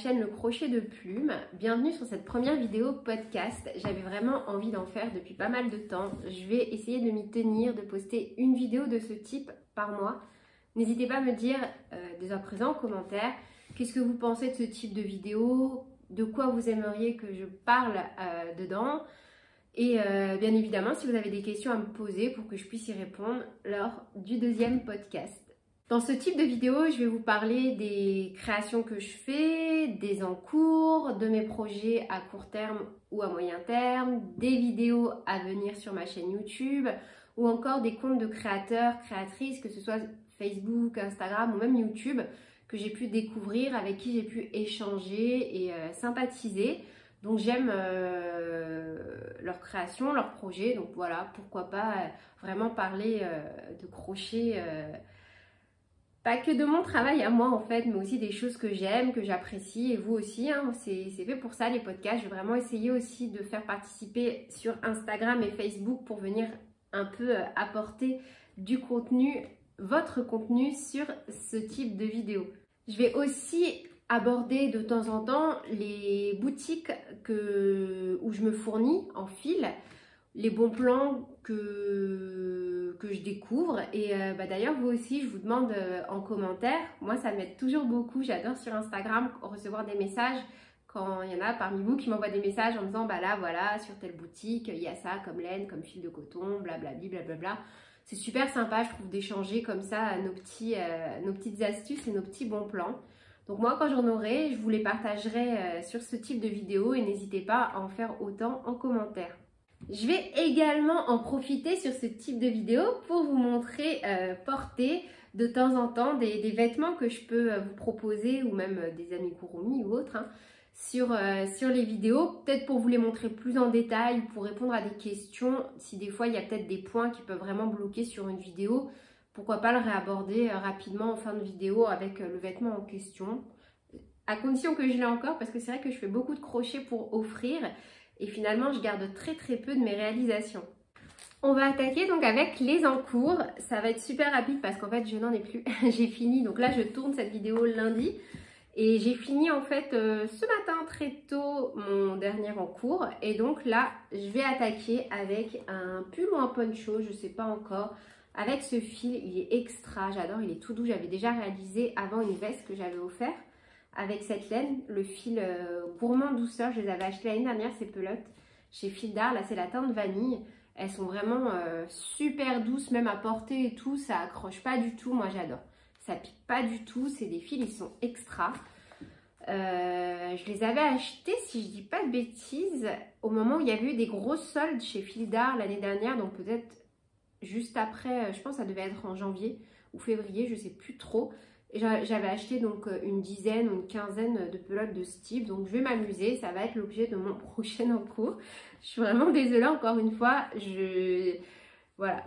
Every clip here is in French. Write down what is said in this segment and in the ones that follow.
chaîne Le Crochet de Plume. Bienvenue sur cette première vidéo podcast. J'avais vraiment envie d'en faire depuis pas mal de temps. Je vais essayer de m'y tenir, de poster une vidéo de ce type par mois. N'hésitez pas à me dire dès à présent en commentaire qu'est-ce que vous pensez de ce type de vidéo, de quoi vous aimeriez que je parle dedans. Et bien évidemment, si vous avez des questions à me poser pour que je puisse y répondre lors du deuxième podcast. Dans ce type de vidéo, je vais vous parler des créations que je fais, des en cours, de mes projets à court terme ou à moyen terme, des vidéos à venir sur ma chaîne YouTube ou encore des comptes de créateurs, créatrices, que ce soit Facebook, Instagram ou même YouTube, que j'ai pu découvrir, avec qui j'ai pu échanger et sympathiser. Donc j'aime leurs créations, leurs projets, donc voilà, pourquoi pas vraiment parler de crochet, pas que de mon travail à moi en fait, mais aussi des choses que j'aime, que j'apprécie, et vous aussi, hein, c'est fait pour ça les podcasts. Je vais vraiment essayer aussi de faire participer sur Instagram et Facebook pour venir un peu apporter du contenu, votre contenu sur ce type de vidéo. Je vais aussi aborder de temps en temps les boutiques où je me fournis en fil, les bons plans que je découvre. Et d'ailleurs, vous aussi, je vous demande en commentaire. Moi, ça m'aide toujours beaucoup. J'adore sur Instagram recevoir des messages quand il y en a parmi vous qui m'envoient des messages en me disant, bah là, voilà, sur telle boutique, il y a ça comme laine, comme fil de coton, blablabli, blablabla. C'est super sympa, je trouve, d'échanger comme ça nos petites astuces et nos petits bons plans. Donc moi, quand j'en aurai, je vous les partagerai sur ce type de vidéo et n'hésitez pas à en faire autant en commentaire. Je vais également en profiter sur ce type de vidéo pour vous montrer porter de temps en temps des vêtements que je peux vous proposer, ou même des amigurumi ou autres, hein, sur les vidéos, peut-être pour vous les montrer plus en détail, pour répondre à des questions. Si des fois il y a peut-être des points qui peuvent vraiment bloquer sur une vidéo, pourquoi pas le réaborder rapidement en fin de vidéo avec le vêtement en question, à condition que je l'ai encore, parce que c'est vrai que je fais beaucoup de crochets pour offrir et finalement je garde très peu de mes réalisations. On va attaquer donc avec les encours. Ça va être super rapide parce qu'en fait je n'en ai plus. J'ai fini, donc là je tourne cette vidéo lundi et j'ai fini en fait ce matin très tôt mon dernier encours. Et donc là je vais attaquer avec un pull ou un poncho, je sais pas encore. Avec ce fil, il est extra, j'adore, il est tout doux. J'avais déjà réalisé avant une veste que j'avais offert avec cette laine, le fil gourmand douceur. Je les avais achetés l'année dernière, ces pelotes, chez Fil d'Art. Là, c'est la teinte vanille. Elles sont vraiment super douces, même à porter et tout. Ça accroche pas du tout, moi j'adore. Ça pique pas du tout, c'est des fils, ils sont extra. Je les avais achetés, si je dis pas de bêtises, au moment où il y avait eu des grosses soldes chez Fil d'Art l'année dernière, donc peut-être juste après, je pense que ça devait être en janvier ou février, je sais plus trop. J'avais acheté donc une dizaine ou une quinzaine de pelotes de ce type, donc je vais m'amuser, ça va être l'objet de mon prochain encours. Je suis vraiment désolée encore une fois, voilà.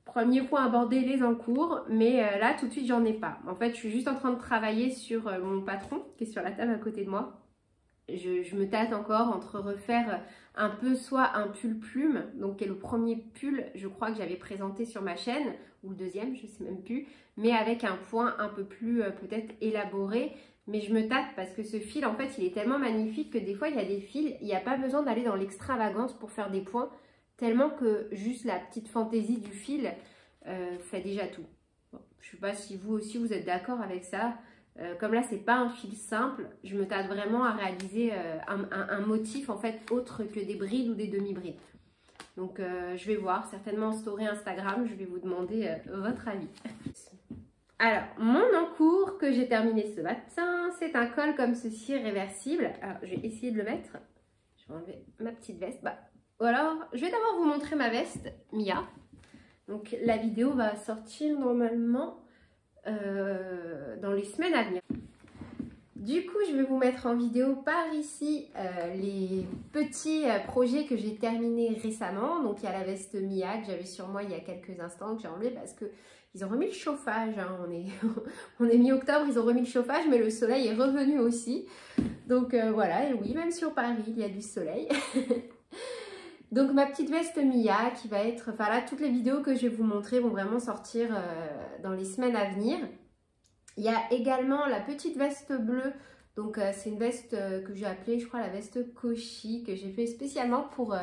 Premier point abordé, les encours, mais là tout de suite j'en ai pas. En fait je suis juste en train de travailler sur mon patron qui est sur la table à côté de moi. Je me tâte encore entre refaire un peu soit un pull plume, donc qui est le premier pull je crois que j'avais présenté sur ma chaîne, ou le deuxième, je sais même plus, mais avec un point un peu plus peut-être élaboré. Mais je me tâte parce que ce fil en fait il est tellement magnifique que des fois il y a des fils, il n'y a pas besoin d'aller dans l'extravagance pour faire des points, tellement que juste la petite fantaisie du fil fait déjà tout. Bon, je ne sais pas si vous aussi vous êtes d'accord avec ça. Comme là c'est pas un fil simple, je me tâte vraiment à réaliser un motif en fait autre que des brides ou des demi-brides. Donc je vais voir, certainement en story Instagram, je vais vous demander votre avis. Alors mon encours que j'ai terminé ce matin, c'est un col comme ceci réversible. Alors je vais essayer de le mettre, je vais enlever ma petite veste. Ou alors je vais d'abord vous montrer ma veste Mia. Donc la vidéo va sortir normalement dans les semaines à venir. Du coup, je vais vous mettre en vidéo par ici les petits projets que j'ai terminés récemment. Donc, il y a la veste Mia que j'avais sur moi il y a quelques instants, que j'ai enlevée parce qu'ils ont remis le chauffage. Hein. On est mi-octobre, ils ont remis le chauffage, mais le soleil est revenu aussi. Donc, voilà, et oui, même sur Paris, il y a du soleil. Donc ma petite veste Mia qui va être, enfin là toutes les vidéos que je vais vous montrer vont vraiment sortir dans les semaines à venir. Il y a également la petite veste bleue Donc c'est une veste que j'ai appelée, je crois, la veste Koshi, que j'ai fait spécialement pour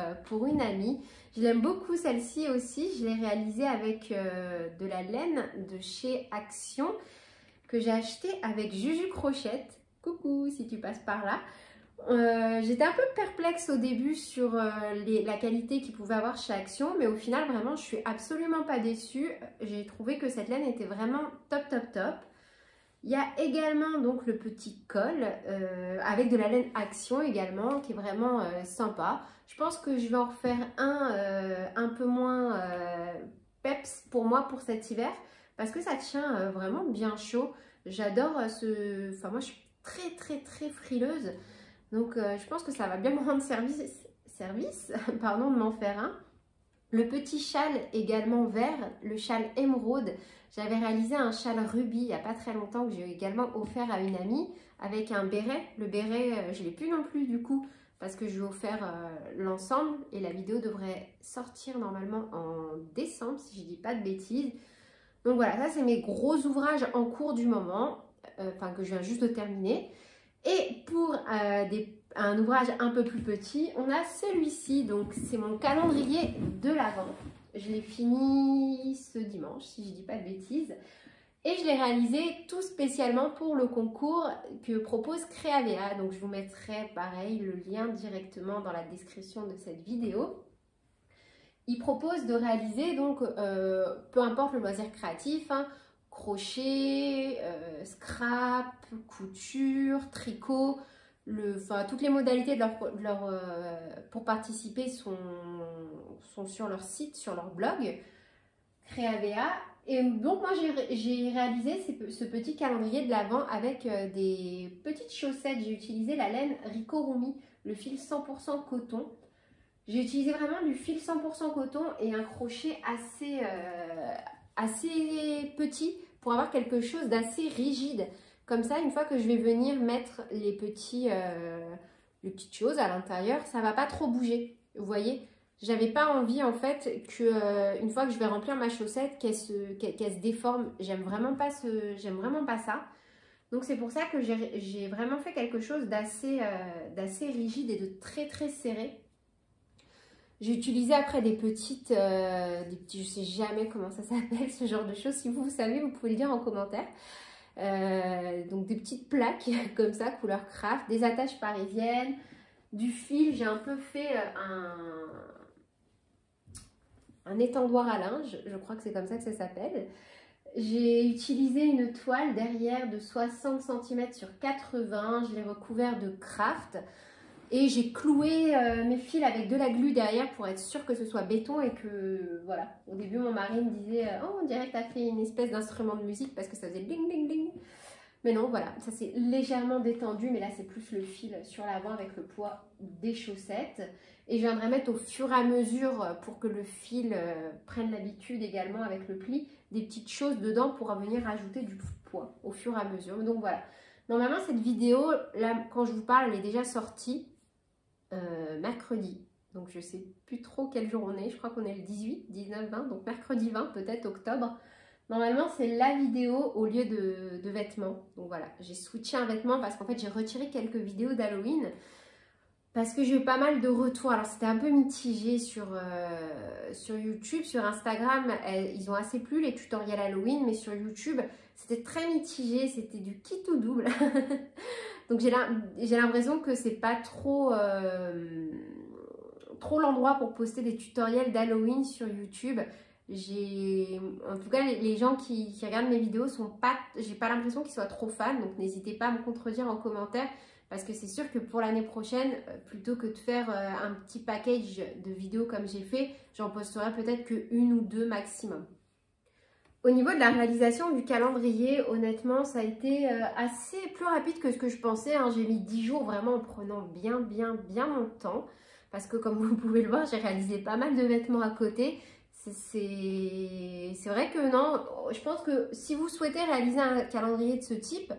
une amie. Je l'aime beaucoup celle-ci aussi. Je l'ai réalisée avec de la laine de chez Action, que j'ai acheté avec Juju Crochette. Coucou si tu passes par là. J'étais un peu perplexe au début sur la qualité qu'il pouvait avoir chez Action, mais au final vraiment je suis absolument pas déçue. J'ai trouvé que cette laine était vraiment top top top. Il y a également donc le petit col avec de la laine Action également qui est vraiment sympa. Je pense que je vais en refaire un peu moins peps pour moi pour cet hiver parce que ça tient vraiment bien chaud. J'adore Enfin moi je suis très frileuse. Donc je pense que ça va bien me rendre service pardon, de m'en faire un. Le petit châle également vert, le châle émeraude. J'avais réalisé un châle rubis il n'y a pas très longtemps que j'ai également offert à une amie avec un béret. Le béret, je ne l'ai plus non plus du coup parce que je lui ai offert l'ensemble et la vidéo devrait sortir normalement en décembre si je ne dis pas de bêtises. Donc voilà, ça c'est mes gros ouvrages en cours du moment, enfin que je viens juste de terminer. Et pour un ouvrage un peu plus petit, on a celui-ci. Donc, c'est mon calendrier de l'Avent. Je l'ai fini ce dimanche, si je ne dis pas de bêtises. Et je l'ai réalisé tout spécialement pour le concours que propose Créavea. Donc, je vous mettrai, pareil, le lien directement dans la description de cette vidéo. Il propose de réaliser, donc, peu importe le loisir créatif, hein, crochet, scrap, couture, tricot, toutes les modalités pour participer sont sur leur site, sur leur blog, Créavea. Et donc moi j'ai réalisé ce petit calendrier de l'Avent avec des petites chaussettes. J'ai utilisé la laine Ricorumi, le fil 100% coton. J'ai utilisé vraiment du fil 100% coton et un crochet assez petit pour avoir quelque chose d'assez rigide. Comme ça, une fois que je vais venir mettre les petites choses à l'intérieur, ça ne va pas trop bouger. Vous voyez, j'avais pas envie en fait que une fois que je vais remplir ma chaussette, qu'elle se déforme. J'aime vraiment pas ça. Donc c'est pour ça que j'ai vraiment fait quelque chose d'assez rigide et de très serré. J'ai utilisé après des petites, je sais jamais comment ça s'appelle ce genre de choses. Si vous savez, vous pouvez le dire en commentaire. Donc des petites plaques comme ça, couleur craft, des attaches parisiennes, du fil. J'ai un peu fait un étendoir à linge, je crois que c'est comme ça que ça s'appelle. J'ai utilisé une toile derrière de 60 cm sur 80, je l'ai recouvert de craft. Et j'ai cloué mes fils avec de la glu derrière pour être sûre que ce soit béton et que, voilà. Au début, mon mari me disait « Oh, on dirait que tu as fait une espèce d'instrument de musique parce que ça faisait ding, ding, ding. » Mais non, voilà, ça s'est légèrement détendu, mais là, c'est plus le fil sur l'avant avec le poids des chaussettes. Et je viendrai mettre au fur et à mesure, pour que le fil prenne l'habitude également avec le pli, des petites choses dedans pour venir ajouter du poids au fur et à mesure. Donc voilà. Normalement, cette vidéo, là, quand je vous parle, elle est déjà sortie. Mercredi, donc je sais plus trop quel jour on est, je crois qu'on est le 18, 19, 20, donc mercredi 20, peut-être octobre. Normalement c'est la vidéo au lieu de vêtements. Donc voilà, j'ai switché un vêtement parce qu'en fait j'ai retiré quelques vidéos d'Halloween parce que j'ai eu pas mal de retours. Alors c'était un peu mitigé sur YouTube, sur Instagram, ils ont assez plu les tutoriels Halloween, mais sur YouTube c'était très mitigé, c'était du kit ou double. Donc j'ai l'impression que c'est pas trop l'endroit pour poster des tutoriels d'Halloween sur YouTube. En tout cas, les gens qui regardent mes vidéos j'ai pas l'impression qu'ils soient trop fans. Donc n'hésitez pas à me contredire en commentaire parce que c'est sûr que pour l'année prochaine, plutôt que de faire un petit package de vidéos comme j'ai fait, j'en posterai peut-être que 1 ou 2 maximum. Au niveau de la réalisation du calendrier, honnêtement, ça a été assez plus rapide que ce que je pensais. Hein. J'ai mis 10 jours vraiment en prenant bien mon temps. Parce que comme vous pouvez le voir, j'ai réalisé pas mal de vêtements à côté. C'est vrai que non, je pense que si vous souhaitez réaliser un calendrier de ce type,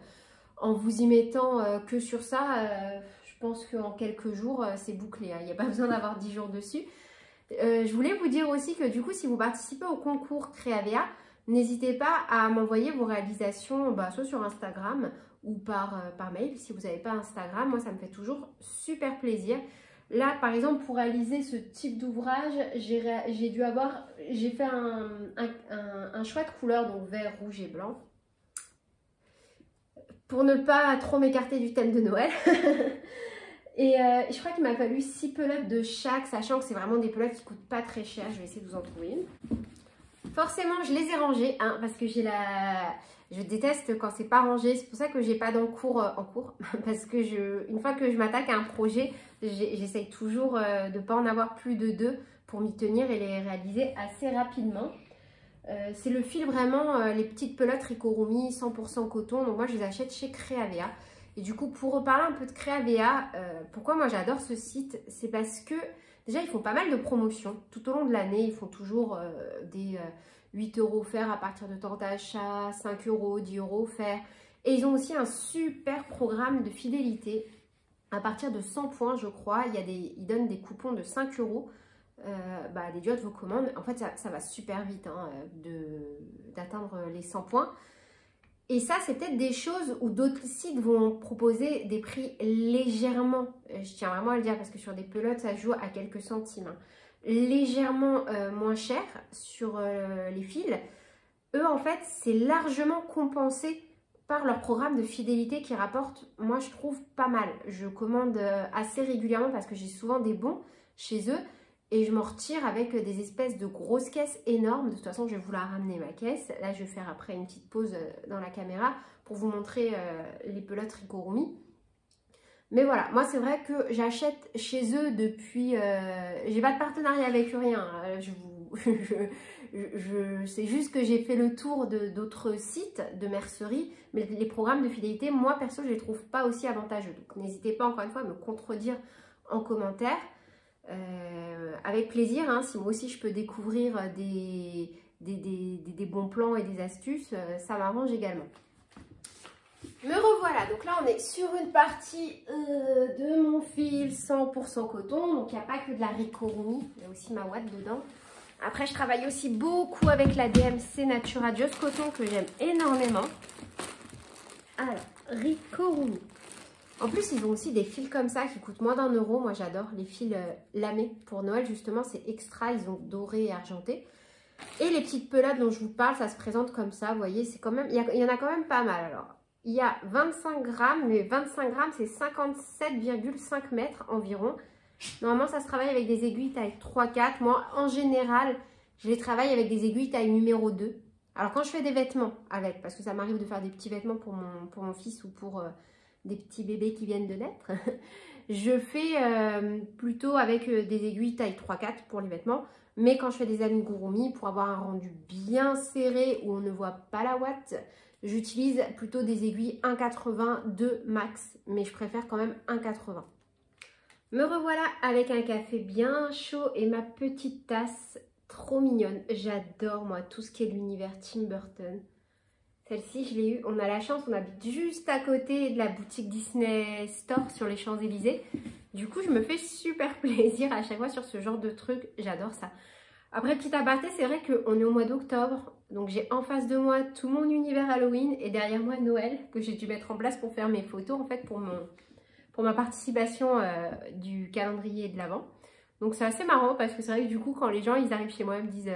en vous y mettant que sur ça, je pense qu'en quelques jours, c'est bouclé. Hein. Il n'y a pas besoin d'avoir 10 jours dessus. Je voulais vous dire aussi que du coup, si vous participez au concours Créavea, n'hésitez pas à m'envoyer vos réalisations soit sur Instagram ou par mail si vous n'avez pas Instagram. Moi, ça me fait toujours super plaisir. Là, par exemple, pour réaliser ce type d'ouvrage, j'ai fait un choix de couleurs, donc vert, rouge et blanc, pour ne pas trop m'écarter du thème de Noël. Et je crois qu'il m'a fallu 6 pelotes de chaque, sachant que c'est vraiment des pelotes qui ne coûtent pas très cher. Je vais essayer de vous en trouver une. Forcément, je les ai rangées, hein, parce que je déteste quand c'est pas rangé. C'est pour ça que j'ai pas d'encours en cours. Parce que une fois que je m'attaque à un projet, j'essaye toujours de ne pas en avoir plus de 2 pour m'y tenir et les réaliser assez rapidement. C'est le fil vraiment, les petites pelotes Ricorumi 100% coton. Donc moi, je les achète chez Creavea. Et du coup, pour reparler un peu de Creavea, pourquoi moi j'adore ce site, c'est parce que déjà, ils font pas mal de promotions. Tout au long de l'année, ils font toujours des 8 € offerts à partir de temps d'achat, 5 €, 10 € offerts. Et ils ont aussi un super programme de fidélité. À partir de 100 points, je crois, ils donnent des coupons de 5 € déduits de vos commandes. En fait, ça va super vite hein, d'atteindre les 100 points. Et ça, c'est peut-être des choses où d'autres sites vont proposer des prix légèrement, je tiens vraiment à le dire parce que sur des pelotes, ça joue à quelques centimes, hein, légèrement moins cher sur les fils. Eux, en fait, c'est largement compensé par leur programme de fidélité qui rapporte, moi, je trouve pas mal. Je commande assez régulièrement parce que j'ai souvent des bons chez eux. Et je m'en retire avec des espèces de grosses caisses énormes. De toute façon, je vais vous la ramener ma caisse. Là, je vais faire après une petite pause dans la caméra pour vous montrer les pelotes Ricorumi. Mais voilà, moi, c'est vrai que j'achète chez eux depuis... j'ai pas de partenariat avec eux, rien. C'est juste que j'ai fait le tour d'autres sites de mercerie. Mais les programmes de fidélité, moi, perso, je les trouve pas aussi avantageux. Donc, n'hésitez pas, encore une fois, à me contredire en commentaire. Avec plaisir, hein, si moi aussi je peux découvrir des bons plans et des astuces, ça m'arrange également. Me revoilà, donc là on est sur une partie de mon fil 100% coton, donc il n'y a pas que de la Ricorumi, il y a aussi ma ouate dedans. Après je travaille aussi beaucoup avec la DMC Natura Just Coton que j'aime énormément. Alors, Ricorumi. En plus, ils ont aussi des fils comme ça qui coûtent moins d'1 €. Moi, j'adore les fils lamés. Pour Noël, justement, c'est extra. Ils ont doré et argenté. Et les petites pelotes dont je vous parle, ça se présente comme ça. Vous voyez, c'est quand même, il y en a quand même pas mal. Alors, il y a 25 grammes. Mais 25 grammes, c'est 57,5 mètres environ. Normalement, ça se travaille avec des aiguilles taille 3-4. Moi, en général, je les travaille avec des aiguilles taille numéro 2. Alors, quand je fais des vêtements avec, parce que ça m'arrive de faire des petits vêtements pour mon fils ou pour... des petits bébés qui viennent de naître, je fais plutôt avec des aiguilles taille 3-4 pour les vêtements, mais quand je fais des amigurumi, pour avoir un rendu bien serré où on ne voit pas la ouate, j'utilise plutôt des aiguilles 1,82 max, mais je préfère quand même 1,80. Me revoilà avec un café bien chaud et ma petite tasse trop mignonne. J'adore moi tout ce qui est l'univers Tim Burton. Celle-ci, je l'ai eue. On a la chance, on habite juste à côté de la boutique Disney Store sur les Champs-Élysées. Du coup, je me fais super plaisir à chaque fois sur ce genre de truc. J'adore ça. Après, petit aparté, c'est vrai qu'on est au mois d'octobre. Donc, j'ai en face de moi tout mon univers Halloween et derrière moi Noël que j'ai dû mettre en place pour faire mes photos, en fait, pour ma participation du calendrier de l'Avent. Donc, c'est assez marrant parce que c'est vrai que du coup, quand les gens ils arrivent chez moi, ils me disent...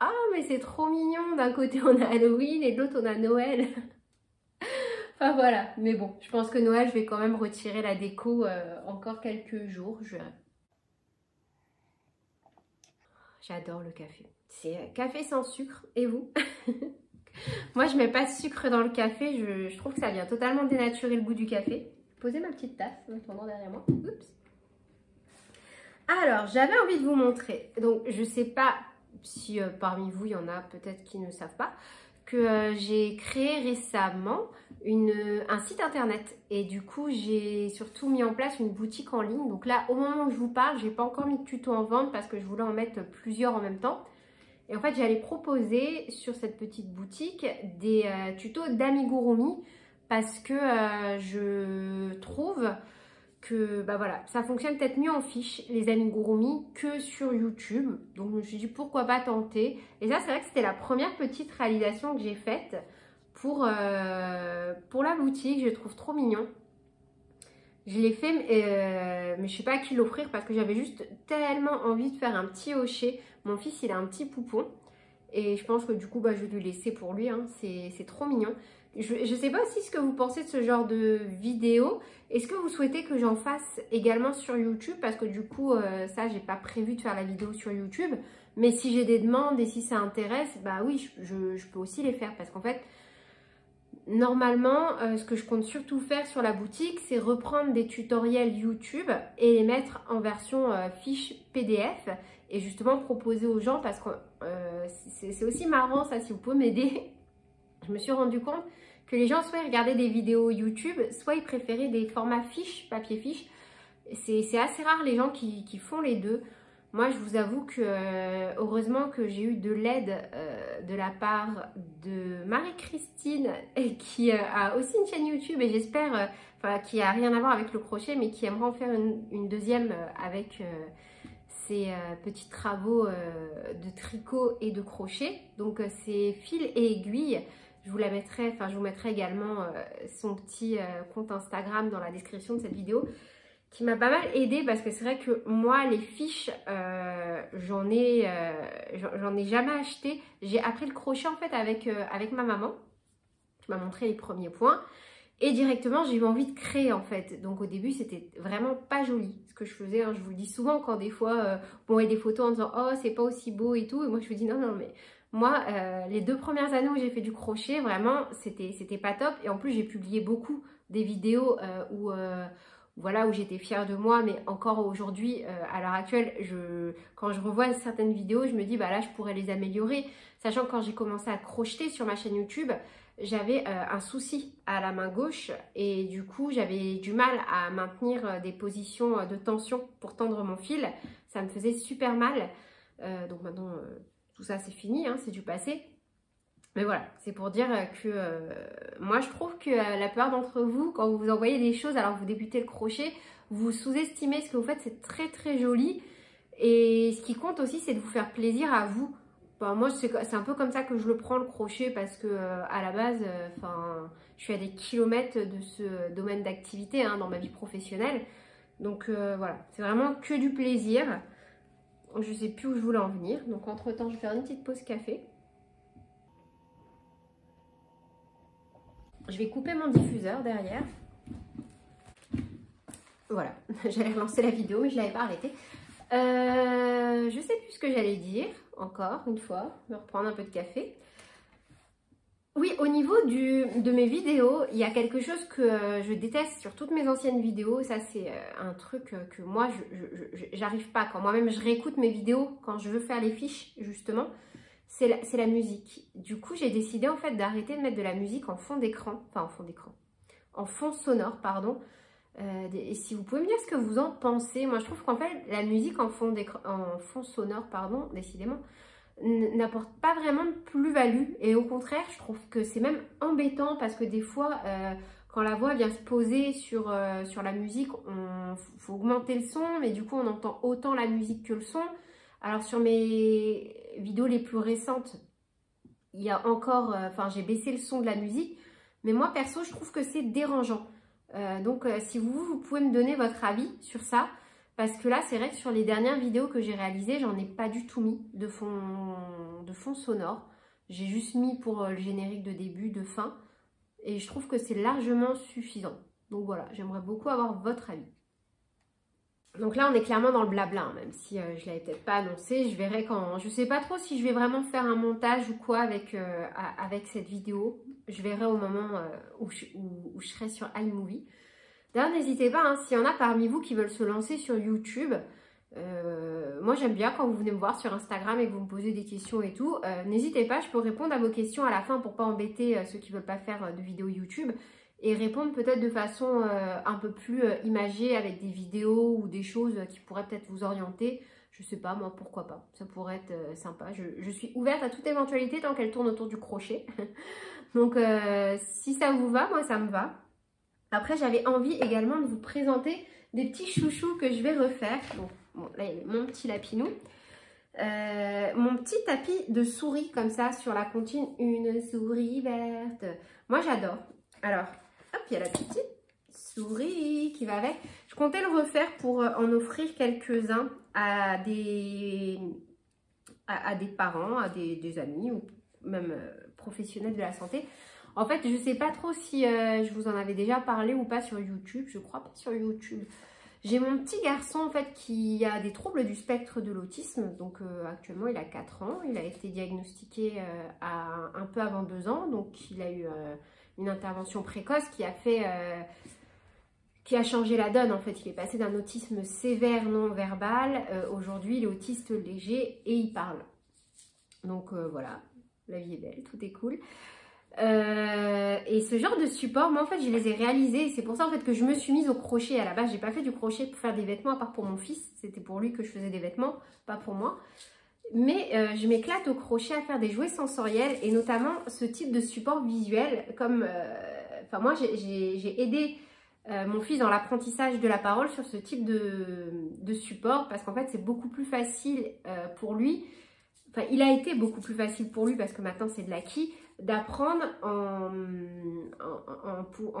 ah mais c'est trop mignon, d'un côté on a Halloween et de l'autre on a Noël. Enfin voilà, mais bon, je pense que Noël je vais quand même retirer la déco encore quelques jours. J'adore le café. C'est café sans sucre, et vous? Moi je mets pas de sucre dans le café, je trouve que ça vient totalement dénaturer le goût du café. Posez ma petite tasse en attendant derrière moi. Oups. Alors j'avais envie de vous montrer, donc je sais pas si parmi vous il y en a peut-être qui ne savent pas, que j'ai créé récemment un site internet et du coup j'ai surtout mis en place une boutique en ligne. Donc là au moment où je vous parle, j'ai pas encore mis de tuto en vente parce que je voulais en mettre plusieurs en même temps. Et en fait j'allais proposer sur cette petite boutique des tutos d'amigurumi parce que je trouve que bah voilà, ça fonctionne peut-être mieux en fiche les amigurumi que sur YouTube. Donc je me suis dit pourquoi pas tenter. Et ça c'est vrai que c'était la première petite réalisation que j'ai faite pour la boutique. Je le trouve trop mignon. Je l'ai fait, mais je ne sais pas à qui l'offrir parce que j'avais juste tellement envie de faire un petit hochet. Mon fils, il a un petit poupon. Et je pense que du coup, bah, je vais lui laisser pour lui. Hein. C'est trop mignon. Je ne sais pas aussi ce que vous pensez de ce genre de vidéo. Est-ce que vous souhaitez que j'en fasse également sur YouTube? Parce que du coup, ça, j'ai pas prévu de faire la vidéo sur YouTube. Mais si j'ai des demandes et si ça intéresse, bah oui, je peux aussi les faire. Parce qu'en fait, normalement, ce que je compte surtout faire sur la boutique, c'est reprendre des tutoriels YouTube et les mettre en version fiche PDF. Et justement proposer aux gens, parce que c'est aussi marrant ça, si vous pouvez m'aider. Je me suis rendu compte que les gens, soit ils regardaient des vidéos YouTube, soit ils préféraient des formats fiches, papier fiche. C'est assez rare les gens qui font les deux. Moi, je vous avoue que heureusement que j'ai eu de l'aide de la part de Marie-Christine, qui a aussi une chaîne YouTube et j'espère, qui n'a rien à voir avec le crochet, mais qui aimerait en faire une deuxième avec ses petits travaux de tricot et de crochet. Donc, c'est fil et aiguille. Je vous la mettrai, je vous mettrai également son petit compte Instagram dans la description de cette vidéo, qui m'a pas mal aidée parce que c'est vrai que moi, les fiches, j'en ai jamais acheté. J'ai appris le crochet en fait avec ma maman, qui m'a montré les premiers points. Et directement, j'ai eu envie de créer en fait. Donc au début, c'était vraiment pas joli ce que je faisais. Hein. Je vous le dis souvent quand des fois, on voit des photos en disant « Oh, c'est pas aussi beau et tout ». Et moi, je vous dis « Non, non, mais moi, les 2 premières années où j'ai fait du crochet, vraiment, c'était pas top. » Et en plus, j'ai publié beaucoup des vidéos où j'étais fière de moi. Mais encore aujourd'hui, à l'heure actuelle, quand je revois certaines vidéos, je me dis « Bah là, je pourrais les améliorer ». Sachant que quand j'ai commencé à crocheter sur ma chaîne YouTube, j'avais un souci à la main gauche et du coup j'avais du mal à maintenir des positions de tension pour tendre mon fil. Ça me faisait super mal. Donc maintenant tout ça c'est fini, hein, c'est du passé. Mais voilà, c'est pour dire que moi je trouve que la plupart d'entre vous, quand vous vous envoyez des choses alors que vous débutez le crochet, vous sous-estimez ce que vous faites. C'est très très joli et ce qui compte aussi c'est de vous faire plaisir à vous. Bon, moi, c'est un peu comme ça que je le prends le crochet parce que à la base, je suis à des kilomètres de ce domaine d'activité hein, dans ma vie professionnelle. Donc voilà, c'est vraiment que du plaisir. Je ne sais plus où je voulais en venir. Donc entre temps, je vais faire une petite pause café. Je vais couper mon diffuseur derrière. Voilà, j'allais relancer la vidéo mais je ne l'avais pas arrêtée. Je sais plus ce que j'allais dire, encore une fois, me reprendre un peu de café. Oui, au niveau de mes vidéos, il y a quelque chose que je déteste sur toutes mes anciennes vidéos. Ça, c'est un truc que moi, j'arrive pas. Quand moi-même, je réécoute mes vidéos, quand je veux faire les fiches, justement, c'est la musique. Du coup, j'ai décidé en fait d'arrêter de mettre de la musique en fond d'écran, en fond sonore, pardon. Et si vous pouvez me dire ce que vous en pensez. Moi je trouve qu'en fait la musique en fond sonore, pardon, décidément, n'apporte pas vraiment de plus-value. Et au contraire, je trouve que c'est même embêtant parce que des fois, quand la voix vient se poser sur la musique, faut augmenter le son, mais du coup on entend autant la musique que le son. Alors sur mes vidéos les plus récentes, il y a encore, j'ai baissé le son de la musique, mais moi perso je trouve que c'est dérangeant. Donc si vous pouvez me donner votre avis sur ça, parce que là c'est vrai que sur les dernières vidéos que j'ai réalisées, j'en ai pas du tout mis de fond sonore. J'ai juste mis pour le générique de début, de fin, et je trouve que c'est largement suffisant. Donc voilà, j'aimerais beaucoup avoir votre avis. Donc là on est clairement dans le blabla, hein, même si je l'avais peut-être pas annoncé. Je verrai quand, je sais pas trop si je vais vraiment faire un montage ou quoi avec cette vidéo. Je verrai au moment où je serai sur iMovie. D'ailleurs n'hésitez pas, hein, s'il y en a parmi vous qui veulent se lancer sur YouTube. Moi j'aime bien quand vous venez me voir sur Instagram et que vous me posez des questions et tout. N'hésitez pas, je peux répondre à vos questions à la fin pour pas embêter ceux qui veulent pas faire de vidéo YouTube. Et répondre peut-être de façon un peu plus imagée avec des vidéos ou des choses qui pourraient peut-être vous orienter. Je sais pas, moi, pourquoi pas. Ça pourrait être sympa. Je suis ouverte à toute éventualité tant qu'elle tourne autour du crochet. Donc, si ça vous va, moi, ça me va. Après, j'avais envie également de vous présenter des petits chouchous que je vais refaire. Bon, là, il y a mon petit lapinou. Mon petit tapis de souris comme ça sur la comptine, une souris verte. Moi j'adore. Alors, hop, il y a la petite souris qui va avec. Je comptais le refaire pour en offrir quelques-uns à des parents, à des amis ou même professionnels de la santé. En fait, je ne sais pas trop si je vous en avais déjà parlé ou pas sur YouTube. Je crois pas sur YouTube. J'ai mon petit garçon en fait qui a des troubles du spectre de l'autisme. Donc actuellement, il a 4 ans. Il a été diagnostiqué un peu avant 2 ans. Donc il a eu une intervention précoce qui a fait... qui a changé la donne en fait. Il est passé d'un autisme sévère non verbal. Aujourd'hui, il est autiste léger et il parle. Donc voilà, la vie est belle, tout est cool. Et ce genre de support, moi en fait je les ai réalisés. C'est pour ça en fait que je me suis mise au crochet. À la base, j'ai pas fait du crochet pour faire des vêtements à part pour mon fils. C'était pour lui que je faisais des vêtements, pas pour moi. Mais je m'éclate au crochet à faire des jouets sensoriels et notamment ce type de support visuel. Comme, enfin moi j'ai aidé mon fils dans l'apprentissage de la parole sur ce type de support parce qu'en fait c'est beaucoup plus facile pour lui. Enfin, il a été beaucoup plus facile pour lui parce que maintenant c'est de l'acquis d'apprendre en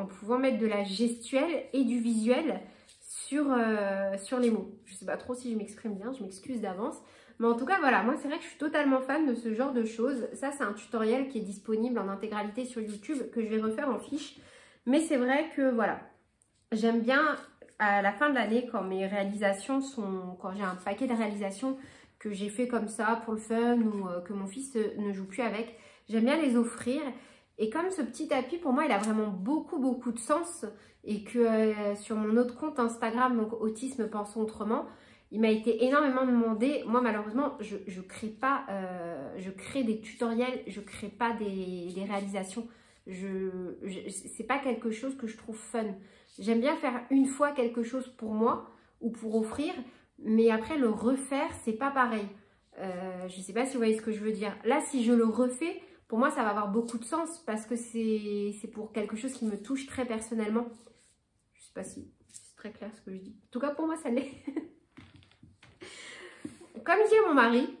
pouvant mettre de la gestuelle et du visuel sur les mots. Je ne sais pas trop si je m'exprime bien, je m'excuse d'avance. Mais en tout cas, voilà, moi c'est vrai que je suis totalement fan de ce genre de choses. Ça, c'est un tutoriel qui est disponible en intégralité sur YouTube que je vais refaire en fiche. Mais c'est vrai que voilà, j'aime bien à la fin de l'année quand mes réalisations sont... Quand j'ai un paquet de réalisations que j'ai fait comme ça pour le fun ou que mon fils ne joue plus avec, j'aime bien les offrir. Et comme ce petit tapis, pour moi, il a vraiment beaucoup de sens et que sur mon autre compte Instagram, donc Autisme Pensons Autrement, il m'a été énormément demandé. Moi, malheureusement, je crée pas, je crée des tutoriels, je crée pas des réalisations. C'est pas quelque chose que je trouve fun. J'aime bien faire une fois quelque chose pour moi ou pour offrir, mais après le refaire, c'est pas pareil. Je sais pas si vous voyez ce que je veux dire. Là, si je le refais, pour moi, ça va avoir beaucoup de sens parce que c'est pour quelque chose qui me touche très personnellement. Je sais pas si c'est très clair ce que je dis. En tout cas, pour moi, ça l'est. Comme dit mon mari,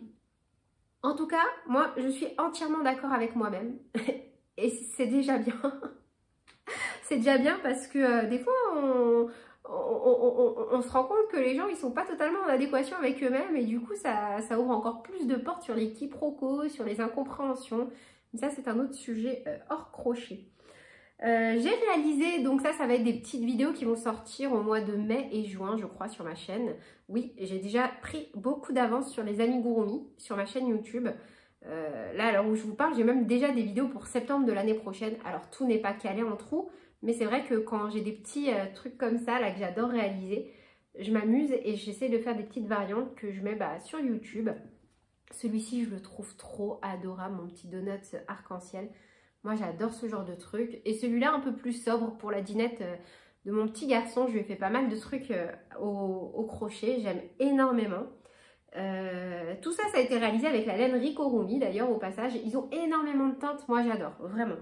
en tout cas, moi, je suis entièrement d'accord avec moi-même. Et c'est déjà bien. C'est déjà bien parce que des fois, on se rend compte que les gens, ils sont pas totalement en adéquation avec eux-mêmes. Et du coup, ça ouvre encore plus de portes sur les quiproquos, sur les incompréhensions. Mais ça, c'est un autre sujet hors crochet. J'ai réalisé, donc ça va être des petites vidéos qui vont sortir au mois de mai et juin, je crois, sur ma chaîne. Oui, j'ai déjà pris beaucoup d'avance sur les amigurumis, sur ma chaîne YouTube. Là, à l'heure où je vous parle, j'ai même déjà des vidéos pour septembre de l'année prochaine. Alors, tout n'est pas calé en trous, mais c'est vrai que quand j'ai des petits trucs comme ça, là, que j'adore réaliser, je m'amuse et j'essaie de faire des petites variantes que je mets sur YouTube. Celui-ci, je le trouve trop adorable, mon petit donut arc-en-ciel. Moi, j'adore ce genre de truc. Et celui-là, un peu plus sobre pour la dinette de mon petit garçon. Je lui ai fait pas mal de trucs au crochet. J'aime énormément. Tout ça, ça a été réalisé avec la laine Ricorumi, d'ailleurs, au passage. Ils ont énormément de teintes. Moi, j'adore, vraiment.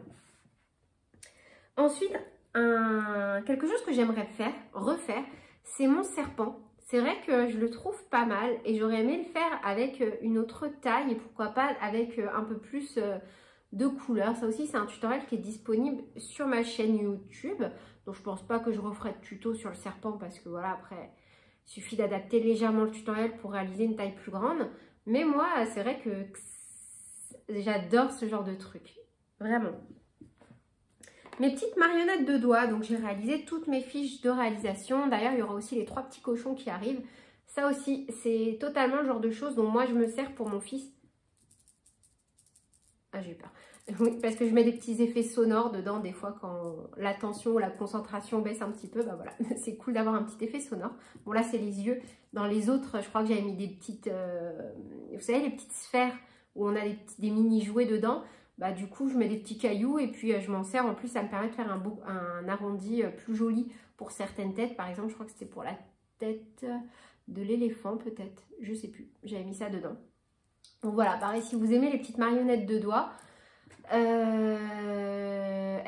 Ensuite, quelque chose que j'aimerais refaire, c'est mon serpent. C'est vrai que je le trouve pas mal et j'aurais aimé le faire avec une autre taille et pourquoi pas avec un peu plus... de couleurs. Ça aussi, c'est un tutoriel qui est disponible sur ma chaîne YouTube. Donc, je pense pas que je referai de tuto sur le serpent parce que voilà, après, il suffit d'adapter légèrement le tutoriel pour réaliser une taille plus grande. Mais moi, c'est vrai que j'adore ce genre de truc. Vraiment. Mes petites marionnettes de doigts. Donc, j'ai réalisé toutes mes fiches de réalisation. D'ailleurs, il y aura aussi les 3 petits cochons qui arrivent. Ça aussi, c'est totalement le genre de choses dont moi, je me sers pour mon fils. Ah, j'ai eu peur. Oui, parce que je mets des petits effets sonores dedans, des fois quand l'attention ou la concentration baisse un petit peu, bah voilà, c'est cool d'avoir un petit effet sonore. Bon là c'est les yeux, dans les autres je crois que j'avais mis des petites, vous savez les petites sphères où on a des mini jouets dedans, bah du coup je mets des petits cailloux et puis je m'en sers, en plus ça me permet de faire un arrondi plus joli pour certaines têtes, par exemple je crois que c'était pour la tête de l'éléphant peut-être, je sais plus, j'avais mis ça dedans. Donc voilà, pareil, si vous aimez les petites marionnettes de doigts, elles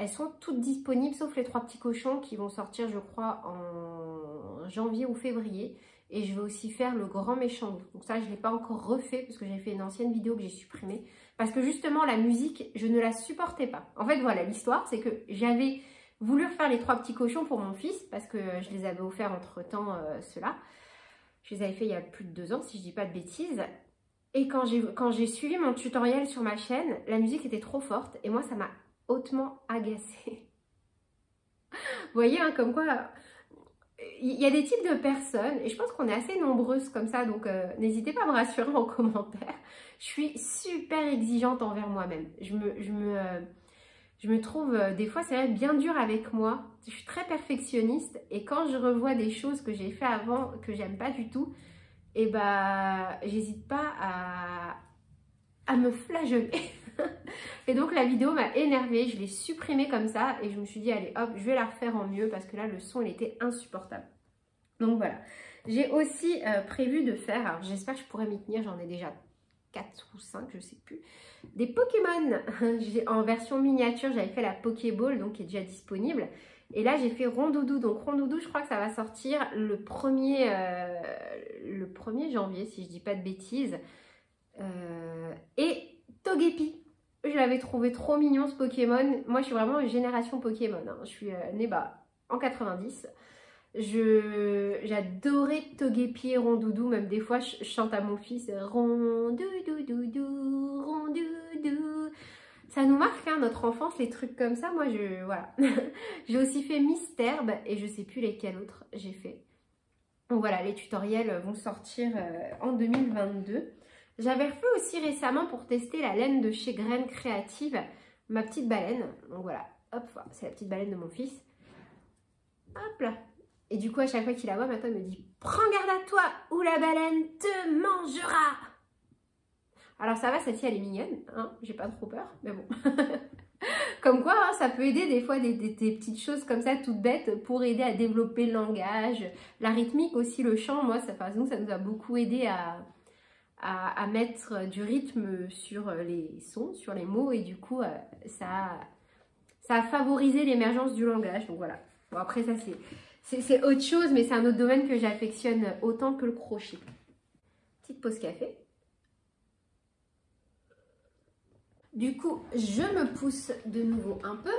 sont toutes disponibles sauf les 3 petits cochons qui vont sortir je crois en janvier ou février. Et je vais aussi faire le grand méchant loup. Donc ça, je ne l'ai pas encore refait parce que j'ai fait une ancienne vidéo que j'ai supprimée. Parce que justement, la musique, je ne la supportais pas. En fait, voilà, l'histoire, c'est que j'avais voulu refaire les 3 petits cochons pour mon fils parce que je les avais offerts entre-temps, ceux-là. Je les avais fait il y a plus de 2 ans, si je ne dis pas de bêtises. Et quand j'ai suivi mon tutoriel sur ma chaîne, la musique était trop forte et moi, ça m'a hautement agacée. Vous voyez, hein, comme quoi, il y a des types de personnes et je pense qu'on est assez nombreuses comme ça, donc n'hésitez pas à me rassurer en commentaire. Je suis super exigeante envers moi-même. Je me trouve des fois, c'est vrai, bien dure avec moi. Je suis très perfectionniste et quand je revois des choses que j'ai fait avant que j'aime pas du tout, et bah j'hésite pas à me flageller. Et donc la vidéo m'a énervée, je l'ai supprimée comme ça et je me suis dit allez hop, je vais la refaire en mieux parce que là le son il était insupportable. Donc voilà, j'ai aussi prévu de faire, alors j'espère que je pourrai m'y tenir, j'en ai déjà 4 ou 5, je sais plus, des Pokémon. En version miniature, j'avais fait la Pokéball, donc qui est déjà disponible. Et là, j'ai fait Rondoudou. Donc Rondoudou, je crois que ça va sortir le 1er janvier, si je dis pas de bêtises. Et Togepi. Je l'avais trouvé trop mignon ce Pokémon. Moi, je suis vraiment une génération Pokémon. Hein. Je suis née en 90. J'adorais Togepi et Rondoudou. Même des fois, je chante à mon fils Rondoudou, Rondoudou. Ça nous marque, hein, notre enfance, les trucs comme ça. Moi, voilà. J'ai aussi fait Misterbe et je sais plus lesquels autres j'ai fait. Donc voilà, les tutoriels vont sortir en 2022. J'avais refait aussi récemment pour tester la laine de chez Graines Créatives, ma petite baleine. Donc voilà, hop, c'est la petite baleine de mon fils. Hop là. Et du coup, à chaque fois qu'il la voit, maintenant, il me dit « Prends garde à toi ou la baleine te mangera !» Alors ça va, celle-ci, elle est mignonne. Hein, j'ai pas trop peur, mais bon. Comme quoi, hein, ça peut aider des fois des petites choses comme ça, toutes bêtes, pour aider à développer le langage. La rythmique aussi, le chant, moi, ça nous a beaucoup aidé à mettre du rythme sur les sons, sur les mots. Et du coup, ça a favorisé l'émergence du langage. Donc voilà. Bon, après, ça, c'est autre chose, mais c'est un autre domaine que j'affectionne autant que le crochet. Petite pause café. Du coup, je me pousse de nouveau un peu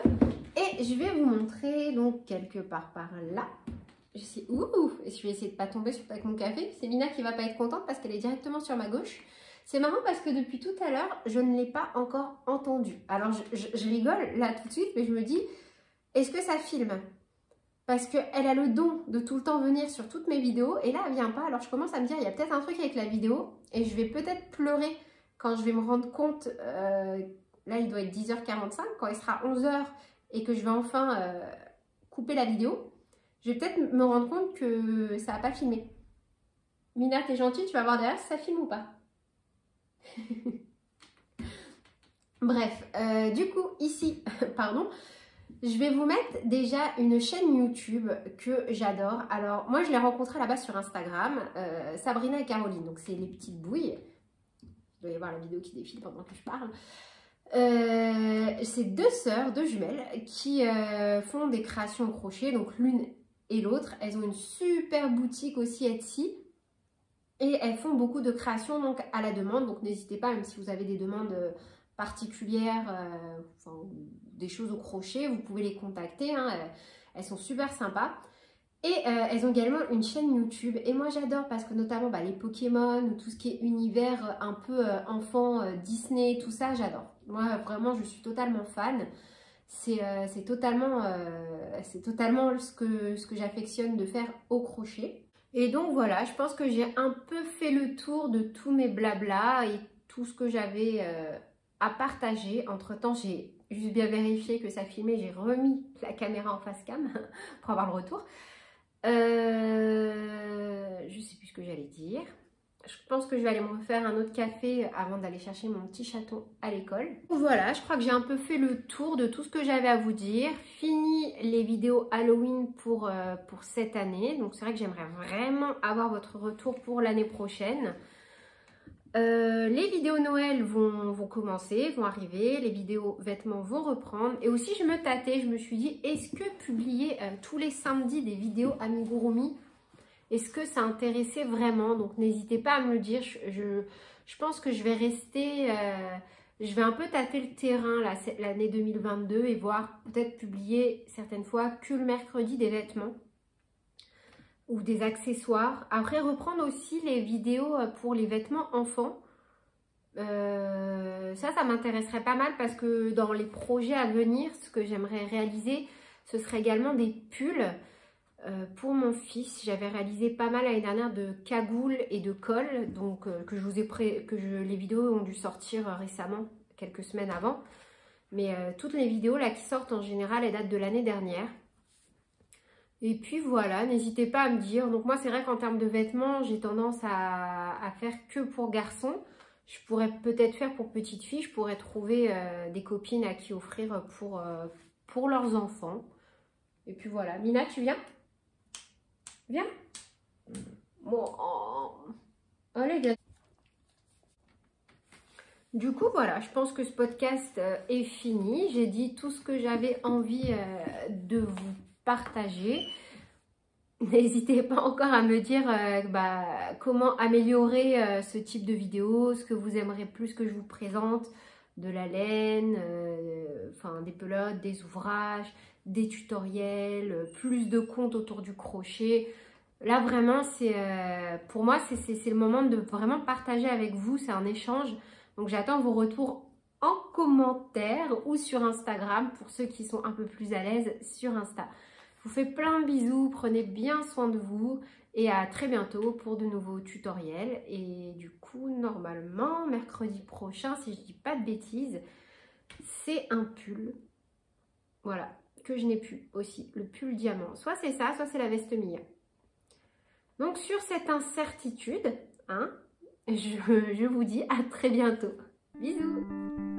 et je vais vous montrer donc quelque part par là. Je vais essayer de ne pas tomber avec mon café. C'est Mina qui va pas être contente parce qu'elle est directement sur ma gauche. C'est marrant parce que depuis tout à l'heure, je ne l'ai pas encore entendue. Alors, je rigole là tout de suite, mais je me dis, est-ce que ça filme? Parce qu'elle a le don de tout le temps venir sur toutes mes vidéos et là, elle vient pas. Alors, je commence à me dire, il y a peut-être un truc avec la vidéo et je vais peut-être pleurer quand je vais me rendre compte, là il doit être 10h45, quand il sera 11h et que je vais enfin couper la vidéo, je vais peut-être me rendre compte que ça n'a pas filmé. Mina, t'es gentille, tu vas voir derrière si ça filme ou pas. Bref, du coup, ici, pardon, je vais vous mettre déjà une chaîne YouTube que j'adore. Alors, moi, je l'ai rencontrée là-bas sur Instagram, Sabrina et Caroline, donc c'est les petites bouilles. Vous doit y avoir la vidéo qui défile pendant que je parle. C'est 2 sœurs, 2 jumelles qui font des créations au crochet, donc l'une et l'autre. Elles ont une super boutique aussi Etsy et elles font beaucoup de créations donc à la demande. Donc n'hésitez pas, même si vous avez des demandes particulières, enfin, des choses au crochet, vous pouvez les contacter. Hein, elles sont super sympas. Et elles ont également une chaîne YouTube et moi j'adore parce que notamment les Pokémon ou tout ce qui est univers un peu enfant, Disney, tout ça j'adore. Moi vraiment je suis totalement fan, c'est totalement ce que j'affectionne de faire au crochet. Et donc voilà, je pense que j'ai un peu fait le tour de tous mes blabla et tout ce que j'avais à partager. Entre temps j'ai juste bien vérifié que ça filmait, j'ai remis la caméra en face cam pour avoir le retour. Je sais plus ce que j'allais dire. Je pense que je vais aller me refaire un autre café avant d'aller chercher mon petit chaton à l'école. Voilà, je crois que j'ai un peu fait le tour de tout ce que j'avais à vous dire. Fini les vidéos Halloween pour cette année. Donc c'est vrai que j'aimerais vraiment avoir votre retour pour l'année prochaine. Les vidéos Noël vont commencer, vont arriver, les vidéos vêtements vont reprendre et aussi je me tâtais, je me suis dit est-ce que publier tous les samedis des vidéos amigurumi est-ce que ça intéressait vraiment? Donc n'hésitez pas à me le dire. Je pense que je vais rester, je vais un peu tâter le terrain l'année 2022 et voir peut-être publier certaines fois que le mercredi des vêtements ou des accessoires. Après, reprendre aussi les vidéos pour les vêtements enfants. Ça m'intéresserait pas mal parce que dans les projets à venir, ce que j'aimerais réaliser, ce serait également des pulls pour mon fils. J'avais réalisé pas mal l'année dernière de cagoules et de cols, donc les vidéos ont dû sortir récemment, quelques semaines avant. Mais toutes les vidéos là qui sortent en général, elles datent de l'année dernière. Et puis voilà, n'hésitez pas à me dire. Donc moi, c'est vrai qu'en termes de vêtements, j'ai tendance à faire que pour garçons. Je pourrais peut-être faire pour petites filles. Je pourrais trouver des copines à qui offrir pour leurs enfants. Et puis voilà. Mina, tu viens? Viens. Bon. Allez, viens. Du coup, voilà. Je pense que ce podcast est fini. J'ai dit tout ce que j'avais envie de vous partager. N'hésitez pas encore à me dire comment améliorer ce type de vidéo, ce que vous aimeriez plus que je vous présente, de la laine, des pelotes, des ouvrages, des tutoriels, plus de comptes autour du crochet. Là vraiment, pour moi, c'est le moment de vraiment partager avec vous, c'est un échange. Donc j'attends vos retours en commentaire ou sur Instagram pour ceux qui sont un peu plus à l'aise sur Insta. Je vous fais plein de bisous, prenez bien soin de vous et à très bientôt pour de nouveaux tutoriels. Et du coup, normalement, mercredi prochain, si je dis pas de bêtises, c'est un pull, voilà, que je n'ai plus aussi, le pull diamant. Soit c'est ça, soit c'est la veste Mia. Donc sur cette incertitude, je vous dis à très bientôt. Bisous!